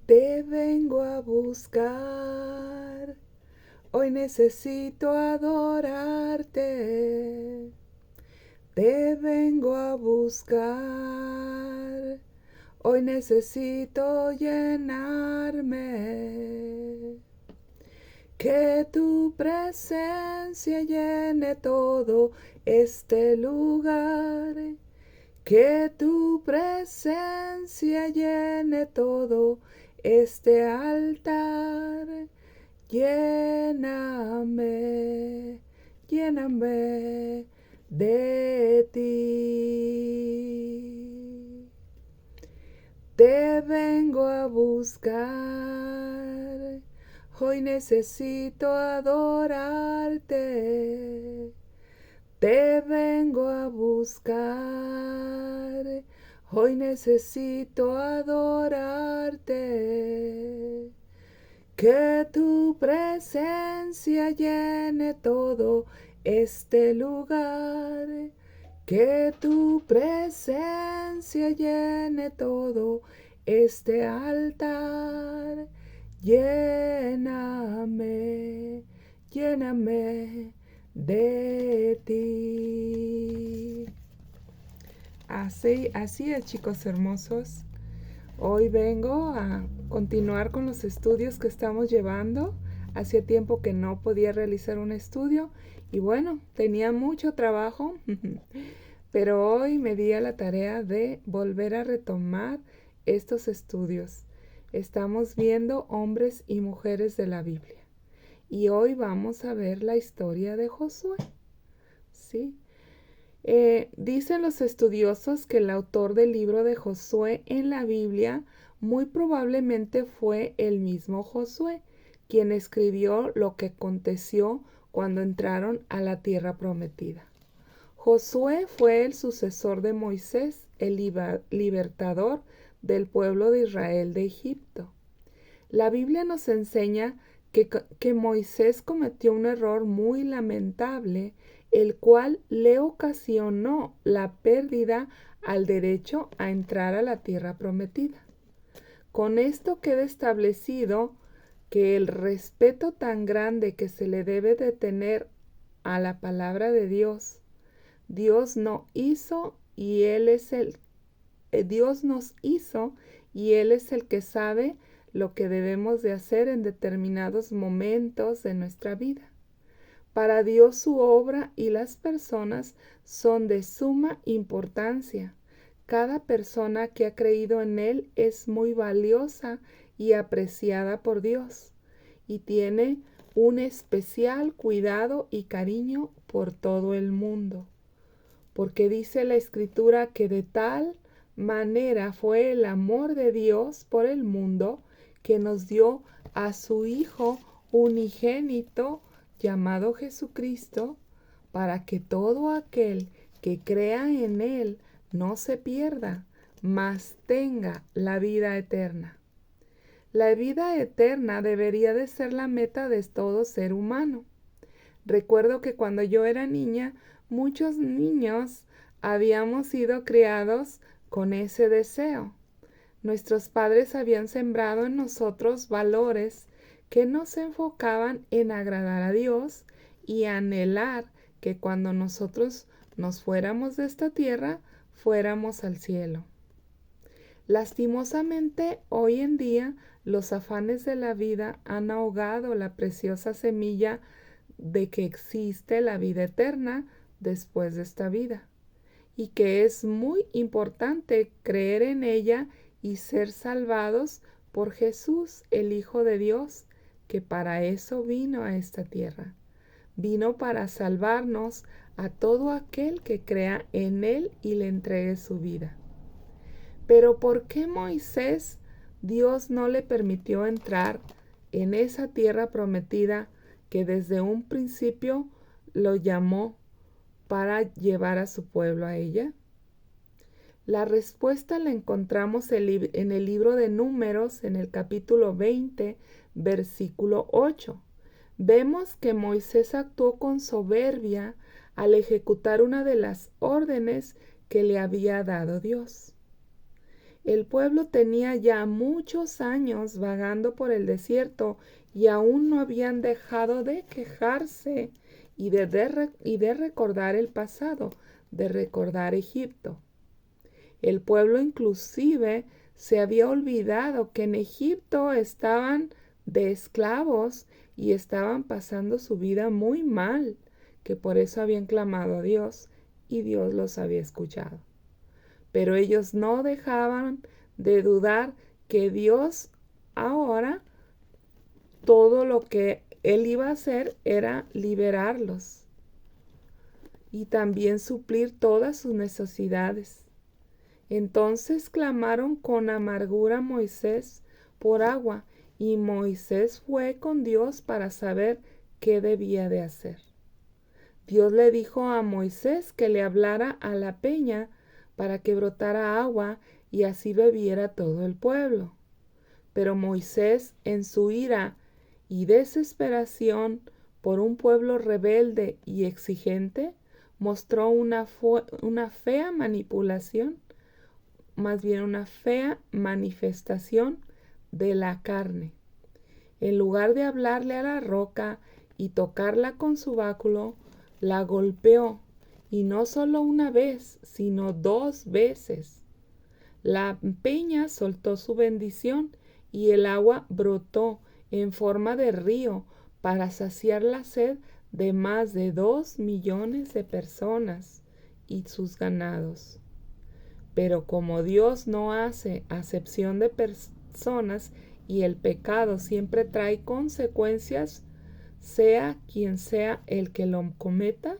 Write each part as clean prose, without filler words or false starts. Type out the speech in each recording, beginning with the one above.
Te vengo a buscar, hoy necesito adorarte. Te vengo a buscar, hoy necesito llenarme. Que tu presencia llene todo este lugar. Que tu presencia llene todo este altar. Lléname, lléname de ti. Te vengo a buscar, hoy necesito adorarte. Te vengo a buscar, hoy necesito adorarte. Que tu presencia llene todo este lugar. Que tu presencia llene todo este altar. Lléname, lléname de ti. Así es, chicos hermosos. Hoy vengo a continuar con los estudios que estamos llevando. Hacía tiempo que no podía realizar un estudio y bueno, tenía mucho trabajo, pero hoy me di a la tarea de volver a retomar estos estudios. Estamos viendo hombres y mujeres de la Biblia y hoy vamos a ver la historia de Josué. ¿Sí? Dicen los estudiosos que el autor del libro de Josué en la Biblia muy probablemente fue el mismo Josué, quien escribió lo que aconteció cuando entraron a la tierra prometida. Josué fue el sucesor de Moisés, el libertador del pueblo de Israel de Egipto. La Biblia nos enseña que Moisés cometió un error muy lamentable, el cual le ocasionó la pérdida al derecho a entrar a la tierra prometida. Con esto queda establecido que el respeto tan grande que se le debe de tener a la palabra de Dios, Dios no hizo y Él es Dios nos hizo y Él es el que sabe lo que debemos de hacer en determinados momentos de nuestra vida. Para Dios su obra y las personas son de suma importancia. Cada persona que ha creído en Él es muy valiosa y apreciada por Dios y tiene un especial cuidado y cariño por todo el mundo. Porque dice la Escritura que de tal manera fue el amor de Dios por el mundo que nos dio a su Hijo unigénito llamado Jesucristo, para que todo aquel que crea en Él no se pierda, mas tenga la vida eterna. La vida eterna debería de ser la meta de todo ser humano. Recuerdo que cuando yo era niña, muchos niños habíamos sido criados con ese deseo. Nuestros padres habían sembrado en nosotros valores que nos enfocaban en agradar a Dios y anhelar que cuando nosotros nos fuéramos de esta tierra, fuéramos al cielo. Lastimosamente, hoy en día, los afanes de la vida han ahogado la preciosa semilla de que existe la vida eterna después de esta vida y que es muy importante creer en ella y ser salvados por Jesús, el Hijo de Dios, que para eso vino a esta tierra. Vino para salvarnos a todo aquel que crea en Él y le entregue su vida. Pero ¿por qué Moisés Dios no le permitió entrar en esa tierra prometida que desde un principio lo llamó para llevar a su pueblo a ella? La respuesta la encontramos en el libro de Números, en el capítulo 20, versículo 8. Vemos que Moisés actuó con soberbia al ejecutar una de las órdenes que le había dado Dios. El pueblo tenía ya muchos años vagando por el desierto y aún no habían dejado de quejarse y de recordar el pasado, de recordar Egipto. El pueblo inclusive se había olvidado que en Egipto estaban de esclavos y estaban pasando su vida muy mal, que por eso habían clamado a Dios y Dios los había escuchado. Pero ellos no dejaban de dudar que Dios ahora todo lo que Él iba a hacer era liberarlos y también suplir todas sus necesidades. Entonces clamaron con amargura a Moisés por agua, y Moisés fue con Dios para saber qué debía de hacer. Dios le dijo a Moisés que le hablara a la peña para que brotara agua y así bebiera todo el pueblo. Pero Moisés, en su ira y desesperación por un pueblo rebelde y exigente, mostró una fea manipulación, más bien una fea manifestación de la carne. En lugar de hablarle a la roca y tocarla con su báculo, la golpeó, y no solo una vez, sino 2 veces. La peña soltó su bendición y el agua brotó en forma de río para saciar la sed de más de 2 millones de personas y sus ganados. Pero como Dios no hace acepción de personas y el pecado siempre trae consecuencias, sea quien sea el que lo cometa,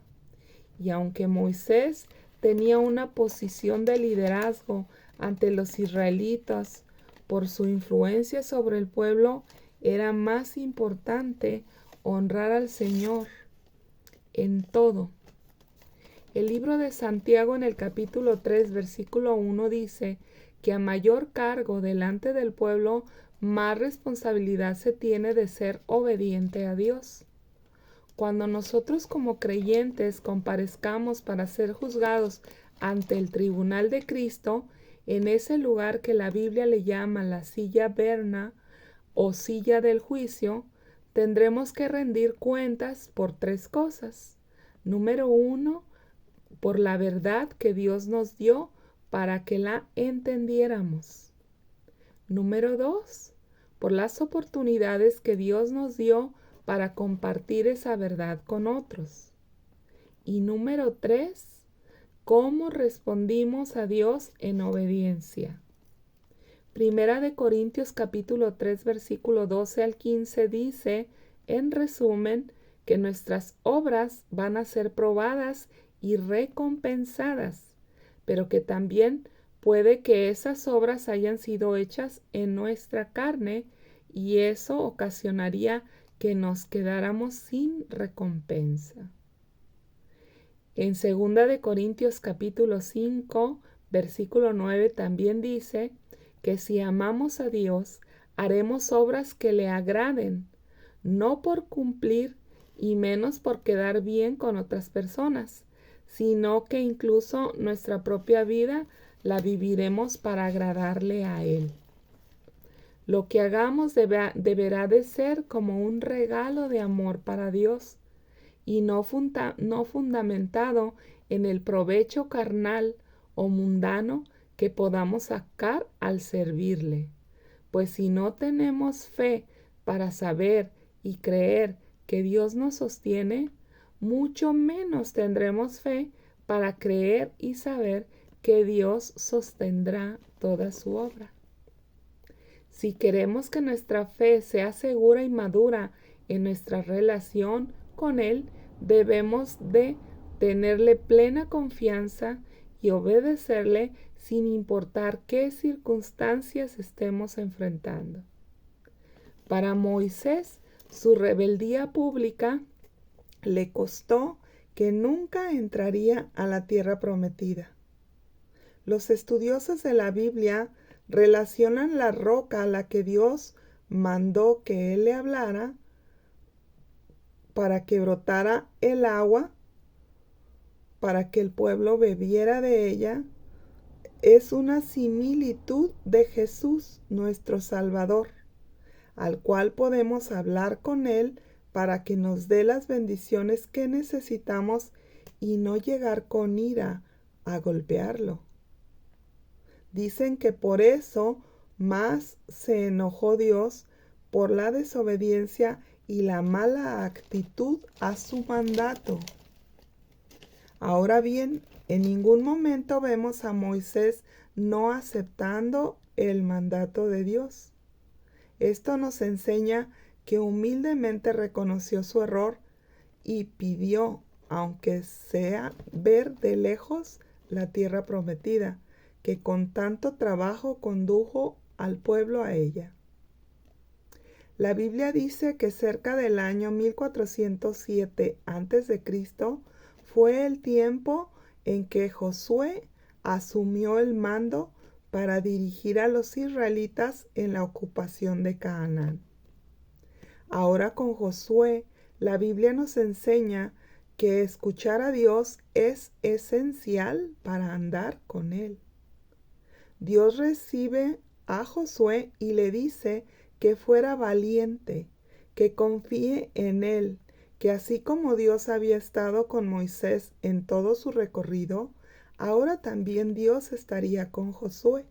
y aunque Moisés tenía una posición de liderazgo ante los israelitas, por su influencia sobre el pueblo, era más importante honrar al Señor en todo. El libro de Santiago en el capítulo 3, versículo 1 dice que a mayor cargo delante del pueblo, más responsabilidad se tiene de ser obediente a Dios. Cuando nosotros como creyentes comparezcamos para ser juzgados ante el tribunal de Cristo, en ese lugar que la Biblia le llama la silla verna o silla del juicio, tendremos que rendir cuentas por 3 cosas. Número 1, por la verdad que Dios nos dio para que la entendiéramos. Número 2, por las oportunidades que Dios nos dio para compartir esa verdad con otros. Y número 3, cómo respondimos a Dios en obediencia. Primera de Corintios capítulo 3 versículo 12 al 15 dice, en resumen, que nuestras obras van a ser probadas y recompensadas, pero que también puede que esas obras hayan sido hechas en nuestra carne y eso ocasionaría que nos quedáramos sin recompensa. En 2 de Corintios capítulo 5, versículo 9 también dice que si amamos a Dios, haremos obras que le agraden, no por cumplir y menos por quedar bien con otras personas, sino que incluso nuestra propia vida la viviremos para agradarle a Él. Lo que hagamos deberá de ser como un regalo de amor para Dios y no fundamentado en el provecho carnal o mundano que podamos sacar al servirle. Pues si no tenemos fe para saber y creer que Dios nos sostiene, mucho menos tendremos fe para creer y saber que Dios sostendrá toda su obra. Si queremos que nuestra fe sea segura y madura en nuestra relación con Él, debemos de tenerle plena confianza y obedecerle sin importar qué circunstancias estemos enfrentando. Para Moisés, su rebeldía pública le costó que nunca entraría a la tierra prometida. Los estudiosos de la Biblia relacionan la roca a la que Dios mandó que él le hablara para que brotara el agua, para que el pueblo bebiera de ella. es una similitud de Jesús, nuestro Salvador, al cual podemos hablar con Él para que nos dé las bendiciones que necesitamos y no llegar con ira a golpearlo. Dicen que por eso más se enojó Dios por la desobediencia y la mala actitud a su mandato. Ahora bien, en ningún momento vemos a Moisés no aceptando el mandato de Dios. Esto nos enseña que humildemente reconoció su error y pidió, aunque sea ver de lejos la tierra prometida, que con tanto trabajo condujo al pueblo a ella. La Biblia dice que cerca del año 1407 a.C. fue el tiempo en que Josué asumió el mando para dirigir a los israelitas en la ocupación de Canaán. Ahora con Josué, la Biblia nos enseña que escuchar a Dios es esencial para andar con Él. Dios recibe a Josué y le dice que fuera valiente, que confíe en Él, que así como Dios había estado con Moisés en todo su recorrido, ahora también Dios estaría con Josué.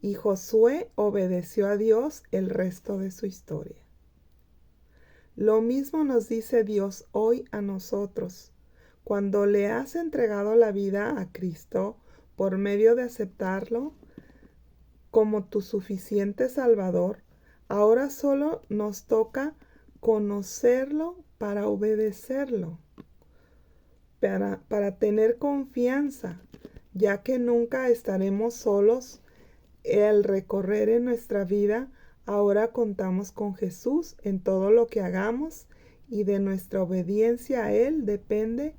Y Josué obedeció a Dios el resto de su historia. Lo mismo nos dice Dios hoy a nosotros. Cuando le has entregado la vida a Cristo por medio de aceptarlo como tu suficiente Salvador, ahora solo nos toca conocerlo para obedecerlo, para tener confianza, ya que nunca estaremos solos al recorrer en nuestra vida. Ahora contamos con Jesús en todo lo que hagamos y de nuestra obediencia a Él depende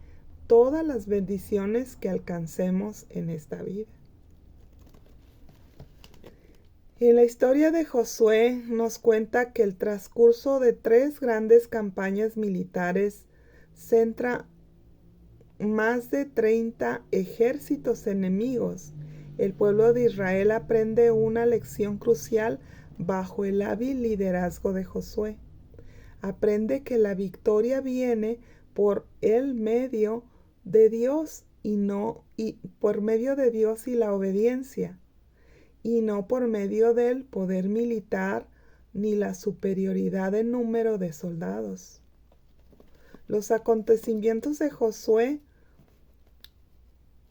todas las bendiciones que alcancemos en esta vida. En la historia de Josué nos cuenta que el transcurso de 3 grandes campañas militares centra más de 30 ejércitos enemigos. El pueblo de Israel aprende una lección crucial bajo el hábil liderazgo de Josué. Aprende que la victoria viene por el medio de Dios y por medio de Dios y la obediencia, y no por medio del poder militar ni la superioridad en número de soldados. Los acontecimientos de Josué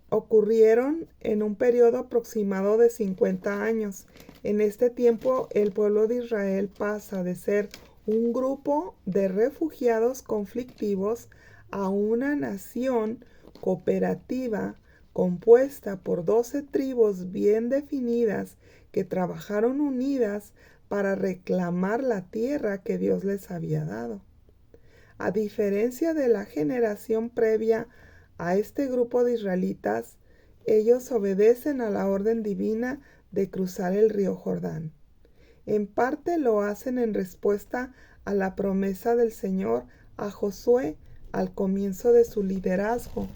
ocurrieron en un periodo aproximado de 50 años. En este tiempo, el pueblo de Israel pasa de ser un grupo de refugiados conflictivos a una nación cooperativa compuesta por 12 tribus bien definidas que trabajaron unidas para reclamar la tierra que Dios les había dado. A diferencia de la generación previa a este grupo de israelitas, ellos obedecen a la orden divina de cruzar el río Jordán. En parte lo hacen en respuesta a la promesa del Señor a Josué al comienzo de su liderazgo,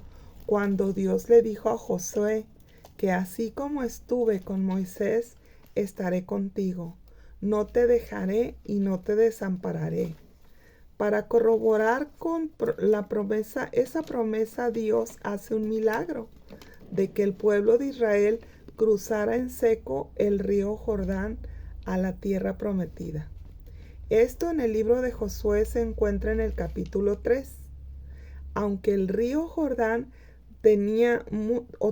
cuando Dios le dijo a Josué que así como estuve con Moisés, estaré contigo. No te dejaré y no te desampararé. Para corroborar con esa promesa, Dios hace un milagro de que el pueblo de Israel cruzara en seco el río Jordán a la tierra prometida. Esto en el libro de Josué se encuentra en el capítulo 3. Aunque el río Jordán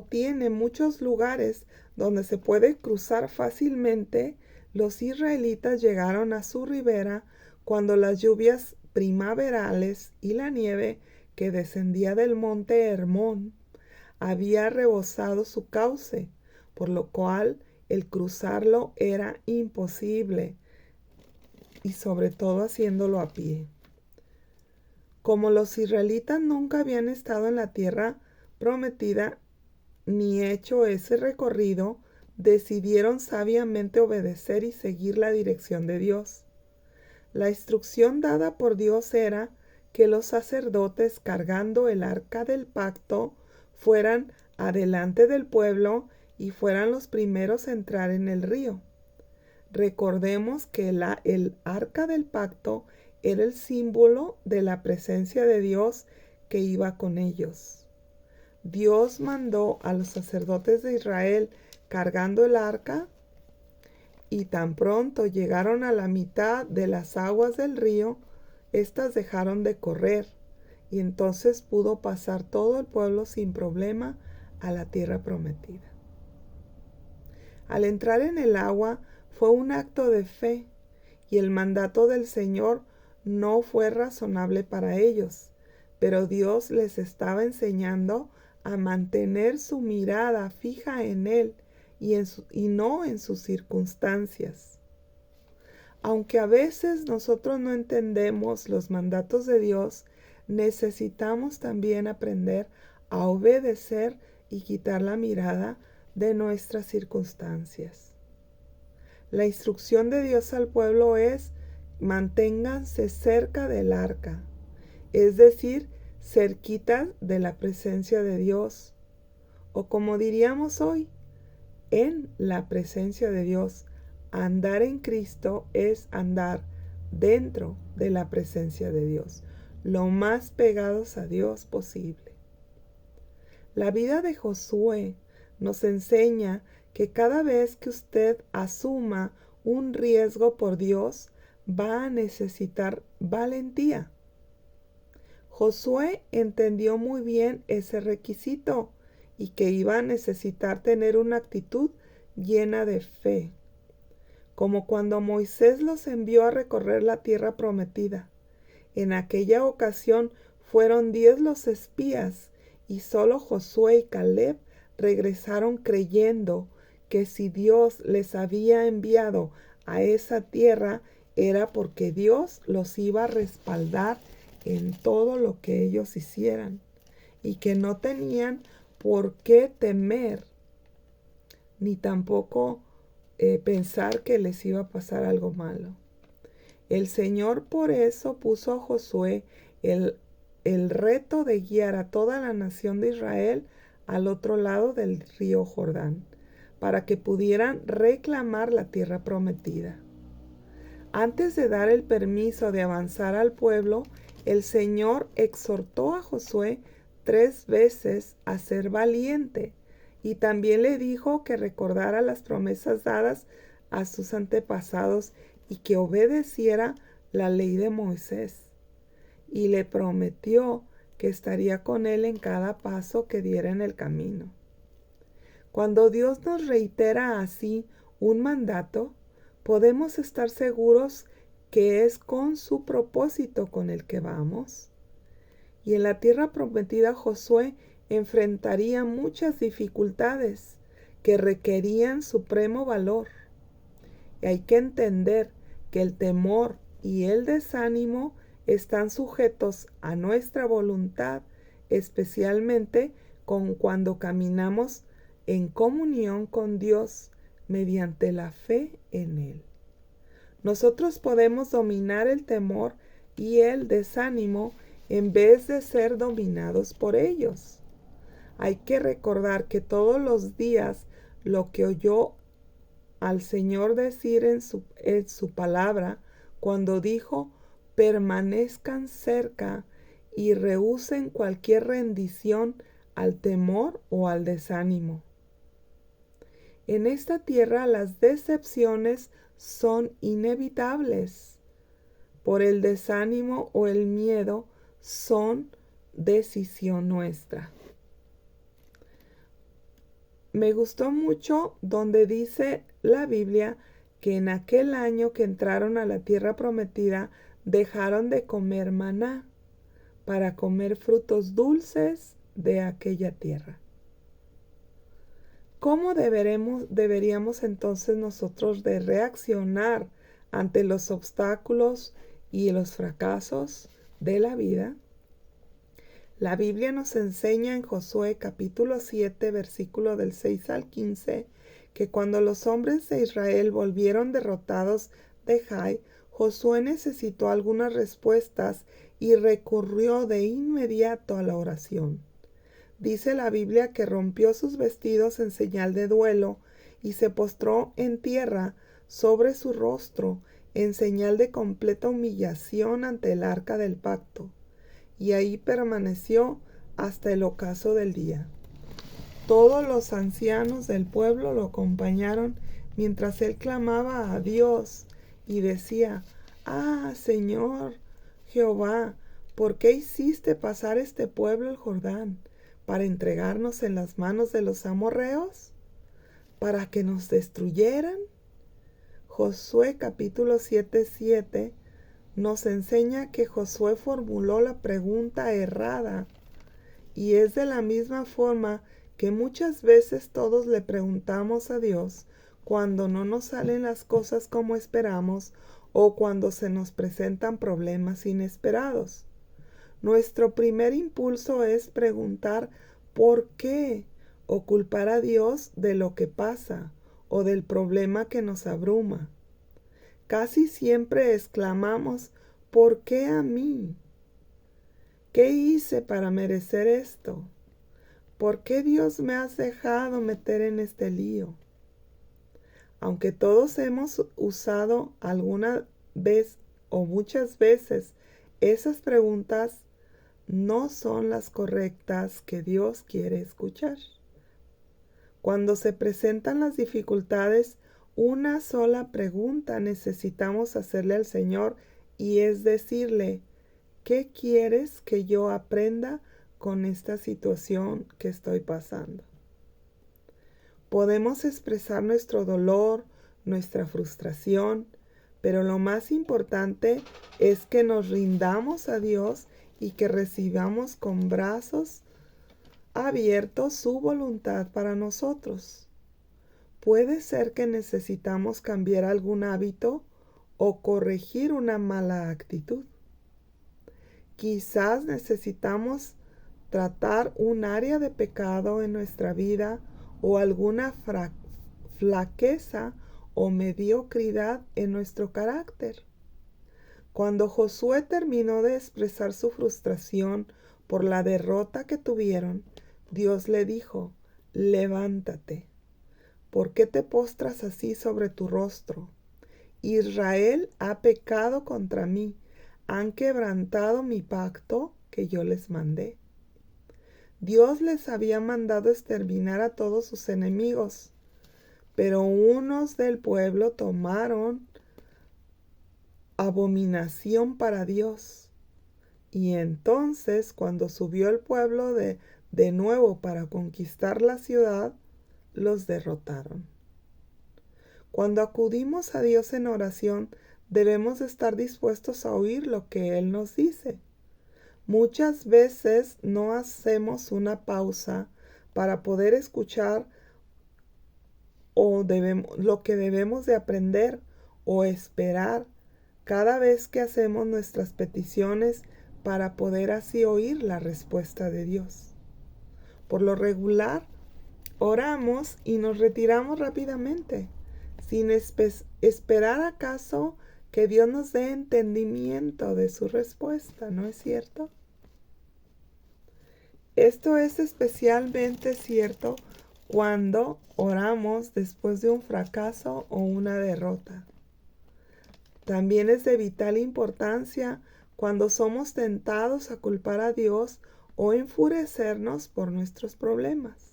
tiene muchos lugares donde se puede cruzar fácilmente, los israelitas llegaron a su ribera cuando las lluvias primaverales y la nieve que descendía del monte Hermón había rebosado su cauce, por lo cual el cruzarlo era imposible, y sobre todo haciéndolo a pie. Como los israelitas nunca habían estado en la tierra prometida ni hecho ese recorrido, decidieron sabiamente obedecer y seguir la dirección de Dios. La instrucción dada por Dios era que los sacerdotes cargando el arca del pacto fueran adelante del pueblo y fueran los primeros a entrar en el río. Recordemos que el arca del pacto era el símbolo de la presencia de Dios que iba con ellos. Dios mandó a los sacerdotes de Israel cargando el arca, y tan pronto llegaron a la mitad de las aguas del río, éstas dejaron de correr, y entonces pudo pasar todo el pueblo sin problema a la tierra prometida. Al entrar en el agua fue un acto de fe, y el mandato del Señor no fue razonable para ellos, pero Dios les estaba enseñando a mantener su mirada fija en Él y no en sus circunstancias. Aunque a veces nosotros no entendemos los mandatos de Dios, necesitamos también aprender a obedecer y quitar la mirada de nuestras circunstancias. La instrucción de Dios al pueblo es: manténganse cerca del arca, es decir, cerquita de la presencia de Dios, o como diríamos hoy, en la presencia de Dios. Andar en Cristo es andar dentro de la presencia de Dios, lo más pegados a Dios posible. La vida de Josué nos enseña que cada vez que usted asuma un riesgo por Dios, va a necesitar valentía. Josué entendió muy bien ese requisito y que iba a necesitar tener una actitud llena de fe, como cuando Moisés los envió a recorrer la tierra prometida. En aquella ocasión fueron 10 los espías y solo Josué y Caleb regresaron creyendo que si Dios les había enviado a esa tierra era porque Dios los iba a respaldar en todo lo que ellos hicieran y que no tenían por qué temer ni tampoco pensar que les iba a pasar algo malo. El Señor por eso puso a Josué el reto de guiar a toda la nación de Israel al otro lado del río Jordán, para que pudieran reclamar la tierra prometida. Antes de dar el permiso de avanzar al pueblo, el Señor exhortó a Josué 3 veces a ser valiente, y también le dijo que recordara las promesas dadas a sus antepasados y que obedeciera la ley de Moisés. Y le prometió que estaría con él en cada paso que diera en el camino. Cuando Dios nos reitera así un mandato, podemos estar seguros que es con su propósito con el que vamos. Y en la tierra prometida Josué enfrentaría muchas dificultades que requerían supremo valor. Y hay que entender que el temor y el desánimo están sujetos a nuestra voluntad, especialmente cuando caminamos en comunión con Dios mediante la fe en Él. Nosotros podemos dominar el temor y el desánimo en vez de ser dominados por ellos. Hay que recordar que todos los días lo que oyó al Señor decir en su palabra, cuando dijo: permanezcan cerca y rehúsen cualquier rendición al temor o al desánimo. En esta tierra las decepciones son inevitables. Por el desánimo o el miedo son decisión nuestra. Me gustó mucho donde dice la Biblia que en aquel año que entraron a la tierra prometida dejaron de comer maná para comer frutos dulces de aquella tierra. ¿Cómo deberíamos entonces nosotros de reaccionar ante los obstáculos y los fracasos de la vida? La Biblia nos enseña en Josué capítulo 7, versículo del 6 al 15, que cuando los hombres de Israel volvieron derrotados de Jai, Josué necesitó algunas respuestas y recurrió de inmediato a la oración. Dice la Biblia que rompió sus vestidos en señal de duelo y se postró en tierra sobre su rostro en señal de completa humillación ante el arca del pacto, y ahí permaneció hasta el ocaso del día. Todos los ancianos del pueblo lo acompañaron mientras él clamaba a Dios y decía: «Ah, Señor Jehová, ¿por qué hiciste pasar este pueblo el Jordán? ¿Para entregarnos en las manos de los amorreos? ¿Para que nos destruyeran?». Josué capítulo 7:7 nos enseña que Josué formuló la pregunta errada, y es de la misma forma que muchas veces todos le preguntamos a Dios cuando no nos salen las cosas como esperamos o cuando se nos presentan problemas inesperados. Nuestro primer impulso es preguntar ¿por qué? O culpar a Dios de lo que pasa o del problema que nos abruma. Casi siempre exclamamos: ¿por qué a mí? ¿Qué hice para merecer esto? ¿Por qué Dios me has dejado meter en este lío? Aunque todos hemos usado alguna vez o muchas veces esas preguntas, no son las correctas que Dios quiere escuchar. Cuando se presentan las dificultades, una sola pregunta necesitamos hacerle al Señor, y es decirle: ¿qué quieres que yo aprenda con esta situación que estoy pasando? Podemos expresar nuestro dolor, nuestra frustración, pero lo más importante es que nos rindamos a Dios y que recibamos con brazos abiertos su voluntad para nosotros. Puede ser que necesitamos cambiar algún hábito o corregir una mala actitud. Quizás necesitamos tratar un área de pecado en nuestra vida o alguna flaqueza o mediocridad en nuestro carácter. Cuando Josué terminó de expresar su frustración por la derrota que tuvieron, Dios le dijo: «Levántate. ¿Por qué te postras así sobre tu rostro? Israel ha pecado contra mí. Han quebrantado mi pacto que yo les mandé». Dios les había mandado exterminar a todos sus enemigos, pero unos del pueblo tomaron abominación para Dios. Y entonces, cuando subió el pueblo de nuevo para conquistar la ciudad, los derrotaron. Cuando acudimos a Dios en oración, debemos estar dispuestos a oír lo que Él nos dice. Muchas veces no hacemos una pausa para poder escuchar lo que debemos de aprender o esperar cada vez que hacemos nuestras peticiones para poder así oír la respuesta de Dios. Por lo regular, oramos y nos retiramos rápidamente, sin esperar acaso que Dios nos dé entendimiento de su respuesta, ¿no es cierto? Esto es especialmente cierto cuando oramos después de un fracaso o una derrota. También es de vital importancia cuando somos tentados a culpar a Dios o enfurecernos por nuestros problemas.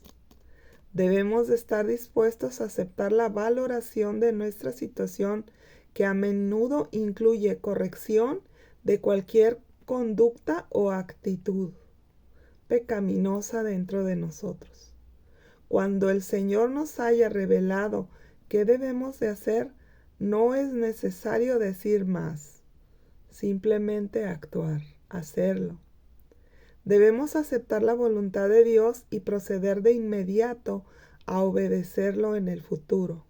Debemos de estar dispuestos a aceptar la valoración de nuestra situación, que a menudo incluye corrección de cualquier conducta o actitud pecaminosa dentro de nosotros. Cuando el Señor nos haya revelado qué debemos de hacer, no es necesario decir más, simplemente actuar, hacerlo. Debemos aceptar la voluntad de Dios y proceder de inmediato a obedecerlo en el futuro.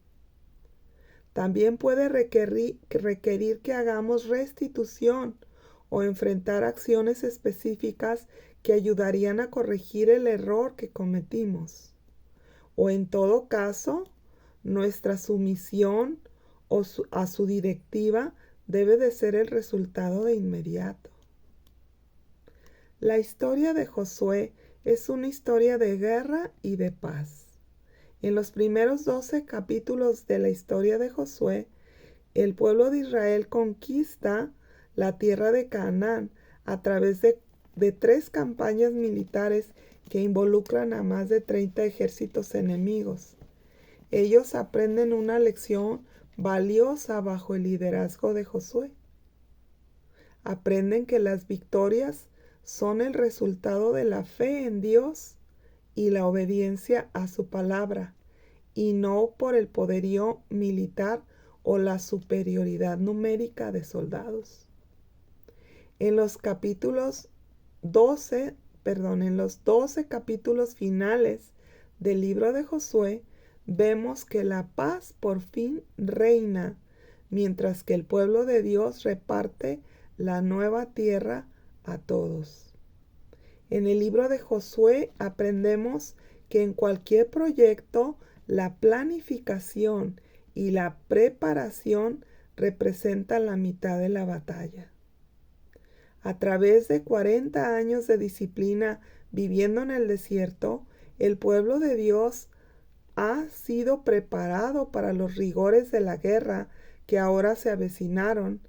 También puede requerir que hagamos restitución o enfrentar acciones específicas que ayudarían a corregir el error que cometimos. O en todo caso, nuestra sumisión a su directiva debe de ser el resultado de inmediato. La historia de Josué es una historia de guerra y de paz. En los primeros 12 capítulos de la historia de Josué, el pueblo de Israel conquista la tierra de Canaán a través de 3 campañas militares que involucran a más de 30 ejércitos enemigos. Ellos aprenden una lección valiosa bajo el liderazgo de Josué. Aprenden que las victorias son el resultado de la fe en Dios y la obediencia a su palabra, y no por el poderío militar o la superioridad numérica de soldados. En los 12 capítulos finales del libro de Josué, vemos que la paz por fin reina, mientras que el pueblo de Dios reparte la nueva tierra a todos. En el libro de Josué aprendemos que en cualquier proyecto la planificación y la preparación representan la mitad de la batalla. A través de 40 años de disciplina viviendo en el desierto, el pueblo de Dios ha sido preparado para los rigores de la guerra que ahora se avecinaron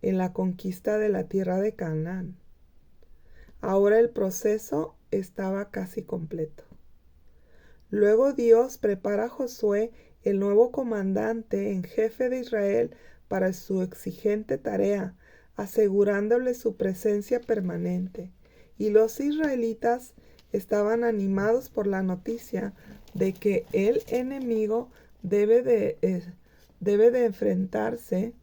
en la conquista de la tierra de Canaán. Ahora el proceso estaba casi completo. Luego Dios prepara a Josué, el nuevo comandante en jefe de Israel, para su exigente tarea, asegurándole su presencia permanente. Y los israelitas estaban animados por la noticia de que el enemigo debe de enfrentarse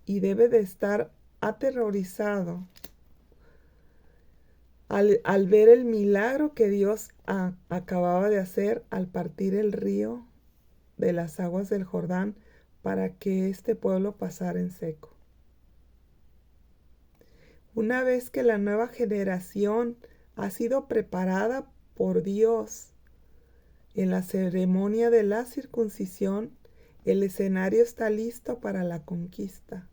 y debe de estar aterrorizado al ver el milagro que Dios acababa de hacer al partir el río de las aguas del Jordán para que este pueblo pasara en seco. Una vez que la nueva generación ha sido preparada por Dios en la ceremonia de la circuncisión, el escenario está listo para la conquista.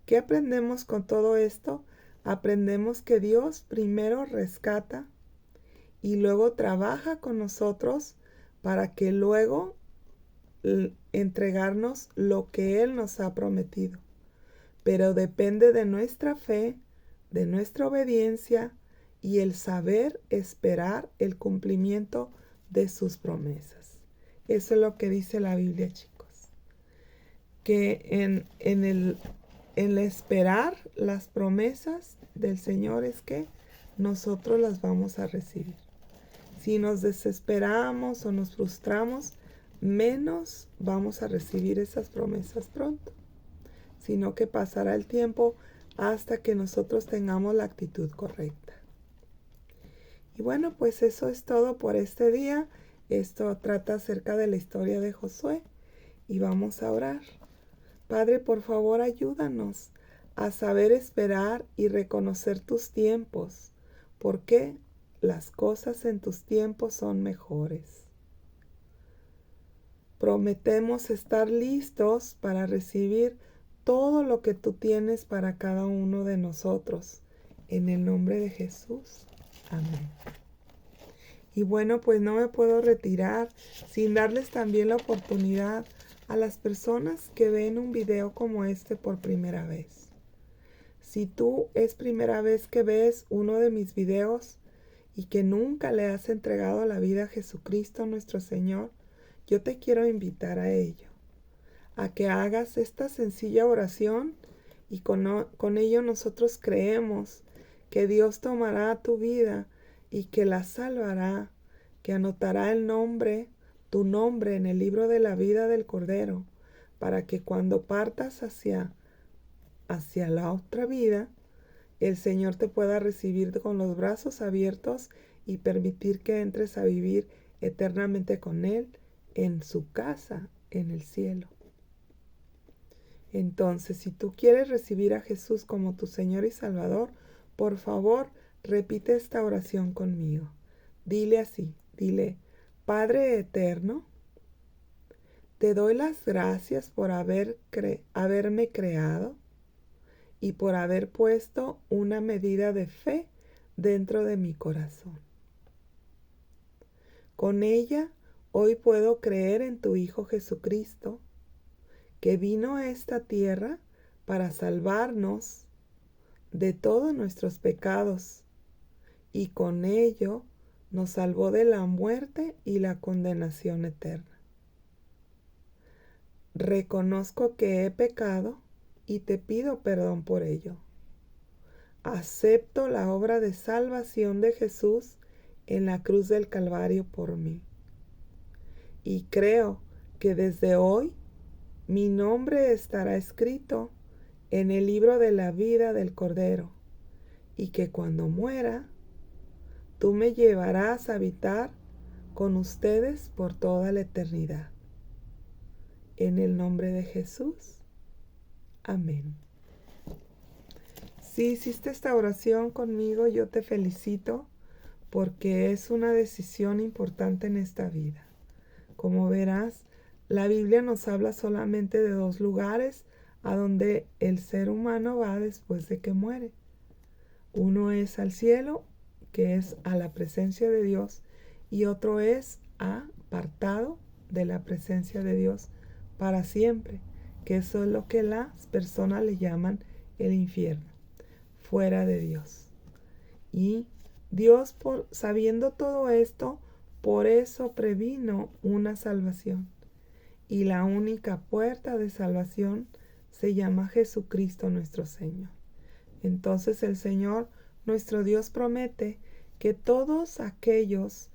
¿Qué aprendemos con todo esto? Aprendemos que Dios primero rescata y luego trabaja con nosotros para que luego entregarnos lo que Él nos ha prometido. Pero depende de nuestra fe, de nuestra obediencia y el saber esperar el cumplimiento de sus promesas. Eso es lo que dice la Biblia, chicos. Que en el esperar las promesas del Señor es que nosotros las vamos a recibir. Si nos desesperamos o nos frustramos, menos vamos a recibir esas promesas pronto, sino que pasará el tiempo hasta que nosotros tengamos la actitud correcta. Y bueno, pues eso es todo por este día. Esto trata acerca de la historia de Josué y vamos a orar. Padre, por favor, ayúdanos a saber esperar y reconocer tus tiempos, porque las cosas en tus tiempos son mejores. Prometemos estar listos para recibir todo lo que tú tienes para cada uno de nosotros. En el nombre de Jesús. Amén. Y bueno, pues no me puedo retirar sin darles también la oportunidad a las personas que ven un video como este por primera vez. Si tú es primera vez que ves uno de mis videos y que nunca le has entregado la vida a Jesucristo nuestro Señor, yo te quiero invitar a ello, a que hagas esta sencilla oración y con ello nosotros creemos que Dios tomará tu vida y que la salvará, que anotará tu nombre en el libro de la vida del Cordero, para que cuando partas hacia la otra vida, el Señor te pueda recibir con los brazos abiertos y permitir que entres a vivir eternamente con Él en su casa en el cielo. Entonces, si tú quieres recibir a Jesús como tu Señor y Salvador, por favor, repite esta oración conmigo. Dile así, dile: Padre eterno, te doy las gracias por haberme creado y por haber puesto una medida de fe dentro de mi corazón. Con ella hoy puedo creer en tu Hijo Jesucristo, que vino a esta tierra para salvarnos de todos nuestros pecados y con ello nos salvó de la muerte y la condenación eterna. Reconozco que he pecado y te pido perdón por ello. Acepto la obra de salvación de Jesús en la cruz del Calvario por mí. Y creo que desde hoy mi nombre estará escrito en el libro de la vida del Cordero, y que cuando muera, tú me llevarás a habitar con ustedes por toda la eternidad. En el nombre de Jesús. Amén. Si hiciste esta oración conmigo, yo te felicito porque es una decisión importante en esta vida. Como verás, la Biblia nos habla solamente de 2 lugares a donde el ser humano va después de que muere. Uno es al cielo, que es a la presencia de Dios, y otro es apartado de la presencia de Dios para siempre, que eso es lo que las personas le llaman el infierno, fuera de Dios. Y Dios, sabiendo todo esto, por eso previno una salvación. Y la única puerta de salvación se llama Jesucristo nuestro Señor. Entonces el Señor, nuestro Dios, promete que todos aquellos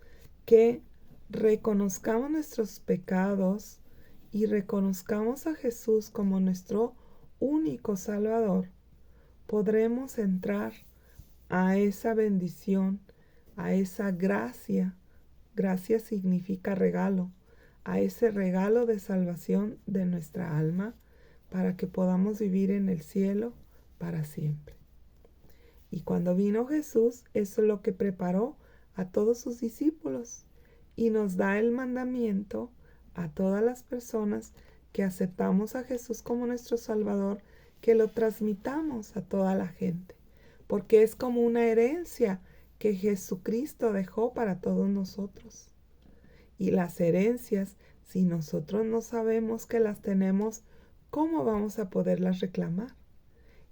que reconozcamos nuestros pecados y reconozcamos a Jesús como nuestro único Salvador, podremos entrar a esa bendición, a esa gracia. Gracia significa regalo, a ese regalo de salvación de nuestra alma para que podamos vivir en el cielo para siempre. Y cuando vino Jesús, eso es lo que preparó a todos sus discípulos y nos da el mandamiento a todas las personas que aceptamos a Jesús como nuestro Salvador, que lo transmitamos a toda la gente, porque es como una herencia que Jesucristo dejó para todos nosotros. Y las herencias, si nosotros no sabemos que las tenemos, ¿cómo vamos a poderlas reclamar?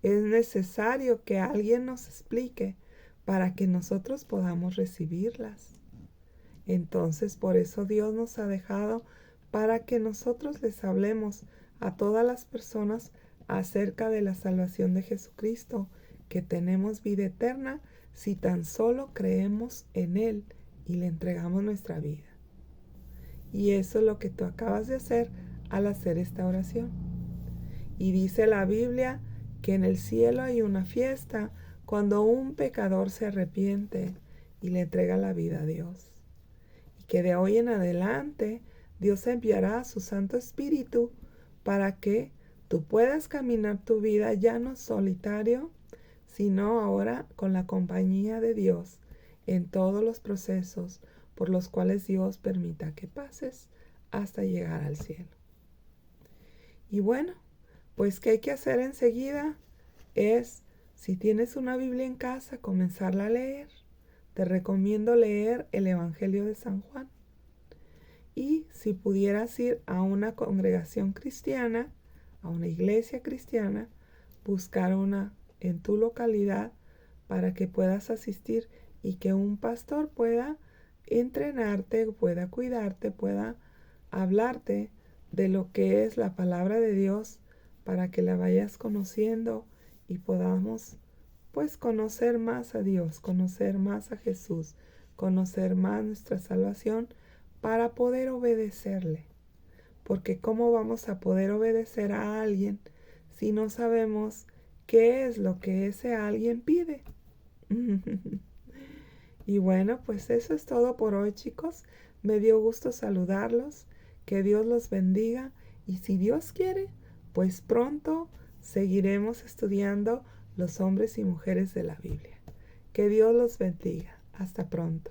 Es necesario que alguien nos explique para que nosotros podamos recibirlas. Entonces, por eso Dios nos ha dejado para que nosotros les hablemos a todas las personas acerca de la salvación de Jesucristo, que tenemos vida eterna si tan solo creemos en Él y le entregamos nuestra vida. Y eso es lo que tú acabas de hacer al hacer esta oración. Y dice la Biblia que en el cielo hay una fiesta cuando un pecador se arrepiente y le entrega la vida a Dios. Y que de hoy en adelante Dios enviará a su Santo Espíritu para que tú puedas caminar tu vida ya no solitario, sino ahora con la compañía de Dios en todos los procesos por los cuales Dios permita que pases hasta llegar al cielo. Y bueno, pues ¿qué hay que hacer enseguida? Es, si tienes una Biblia en casa, comenzarla a leer. Te recomiendo leer el Evangelio de San Juan. Y si pudieras ir a una congregación cristiana, a una iglesia cristiana, buscar una en tu localidad para que puedas asistir y que un pastor pueda entrenarte, pueda cuidarte, pueda hablarte de lo que es la palabra de Dios para que la vayas conociendo y podamos pues conocer más a Dios, conocer más a Jesús, conocer más nuestra salvación para poder obedecerle. Porque ¿cómo vamos a poder obedecer a alguien si no sabemos qué es lo que ese alguien pide? Y bueno, pues eso es todo por hoy, chicos. Me dio gusto saludarlos. Que Dios los bendiga. Y si Dios quiere, pues pronto seguiremos estudiando los hombres y mujeres de la Biblia. Que Dios los bendiga. Hasta pronto.